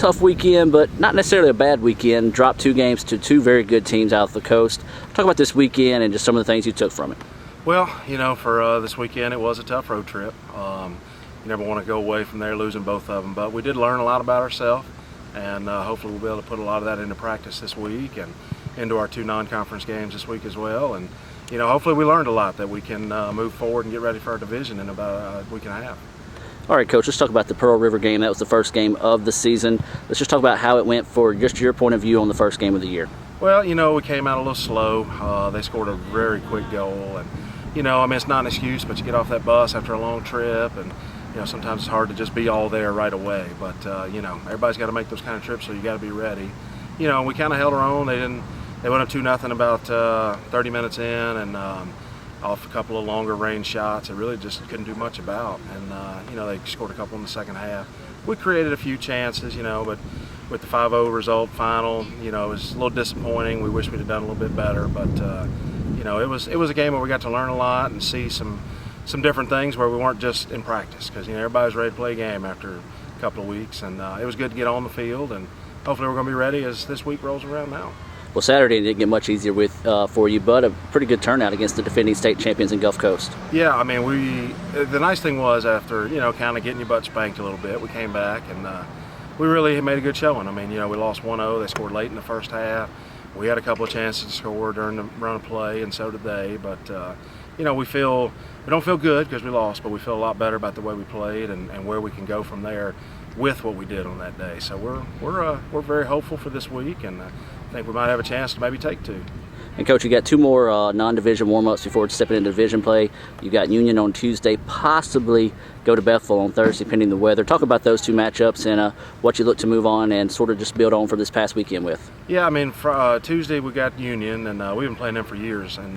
tough weekend, but not necessarily a bad weekend. Dropped 2 games to 2 very good teams out of the coast. Talk about this weekend and just some of the things you took from it. Well, for this weekend, it was a tough road trip. You never want to go away from there losing both of them, but we did learn a lot about ourselves, and hopefully we'll be able to put a lot of that into practice this week and into our 2 non-conference games this week as well. And hopefully we learned a lot that we can move forward and get ready for our division in about a week and a half. All right, Coach, let's talk about the Pearl River game. That was the first game of the season. Let's just talk about how it went for just your point of view on the first game of the year. Well, we came out a little slow. They scored a very quick goal, and it's not an excuse, but you get off that bus after a long trip, and sometimes it's hard to just be all there right away. But everybody's got to make those kind of trips, so you got to be ready. We kind of held our own. They went up 2-0 about 30 minutes in, and off a couple of longer range shots, it really just couldn't do much about. And they scored a couple in the second half. We created a few chances, but with the 5-0 result final, it was a little disappointing. We wish we'd have done a little bit better, but it was a game where we got to learn a lot and see some different things where we weren't just in practice, because everybody was ready to play a game after a couple of weeks, and it was good to get on the field, and hopefully we're going to be ready as this week rolls around now. Well, Saturday didn't get much easier for you, but a pretty good turnout against the defending state champions in Gulf Coast. Yeah, the nice thing was after kind of getting your butt spanked a little bit, we came back and we really made a good showing. We lost 1-0. They scored late in the first half. We had a couple of chances to score during the run of play, and so did they. But we don't feel good because we lost, but we feel a lot better about the way we played and where we can go from there with what we did on that day. So we're very hopeful for this week, and I think we might have a chance to maybe take 2. And Coach, you got 2 more non-division warm-ups before stepping into division play. You got Union on Tuesday, possibly go to Bethel on Thursday, pending the weather. Talk about those 2 matchups and what you look to move on and sort of just build on for this past weekend with. Yeah, for Tuesday we got Union, and we've been playing them for years, and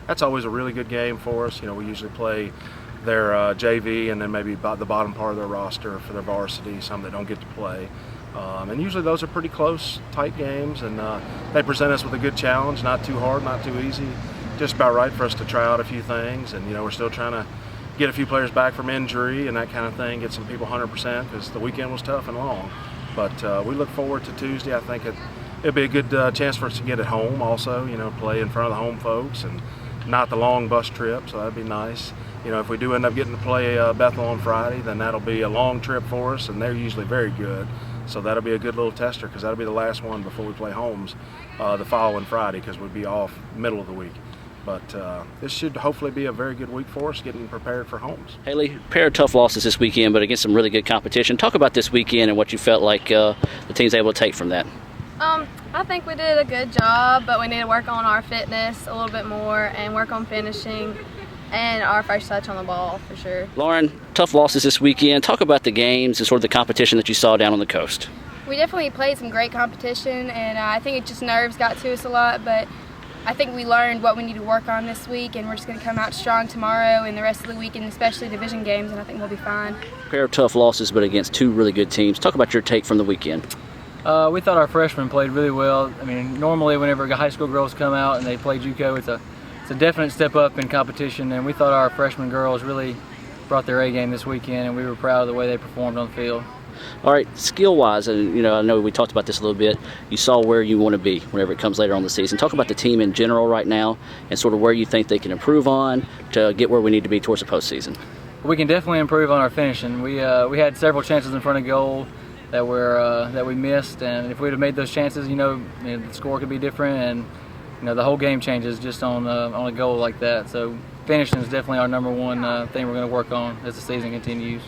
that's always a really good game for us. We usually play their JV and then maybe about the bottom part of their roster for their varsity, some that don't get to play. And usually those are pretty close, tight games, and they present us with a good challenge, not too hard, not too easy, just about right for us to try out a few things. And we're still trying to get a few players back from injury and that kind of thing, get some people 100%, because the weekend was tough and long. But we look forward to Tuesday. I think it'll be a good chance for us to get at home also, play in front of the home folks and not the long bus trip, so that'd be nice. If we do end up getting to play Bethel on Friday, then that'll be a long trip for us, and they're usually very good. So that'll be a good little tester, because that'll be the last one before we play Holmes the following Friday, because we'll be off middle of the week. But this should hopefully be a very good week for us, getting prepared for Holmes. Haley, pair of tough losses this weekend, but against some really good competition. Talk about this weekend and what you felt like the team's able to take from that. I think we did a good job, but we need to work on our fitness a little bit more and work on finishing and our first touch on the ball for sure. Lauren, tough losses this weekend. Talk about the games and sort of the competition that you saw down on the coast. We definitely played some great competition, and I think it just nerves got to us a lot, but I think we learned what we need to work on this week, and we're just going to come out strong tomorrow and the rest of the week, and especially division games, and I think we'll be fine. Pair of tough losses, but against 2 really good teams. Talk about your take from the weekend. We thought our freshmen played really well. Normally whenever high school girls come out and they play JUCO, it's a definite step up in competition, and we thought our freshman girls really brought their A game this weekend, and we were proud of the way they performed on the field. All right, skill-wise, and I know we talked about this a little bit. You saw where you want to be whenever it comes later on the season. Talk about the team in general right now and sort of where you think they can improve on to get where we need to be towards the postseason. We can definitely improve on our finishing. We had several chances in front of goal that we missed, and if we'd have made those chances, the score could be different, and the whole game changes just on a goal like that. So finishing is definitely our number one thing we're going to work on as the season continues.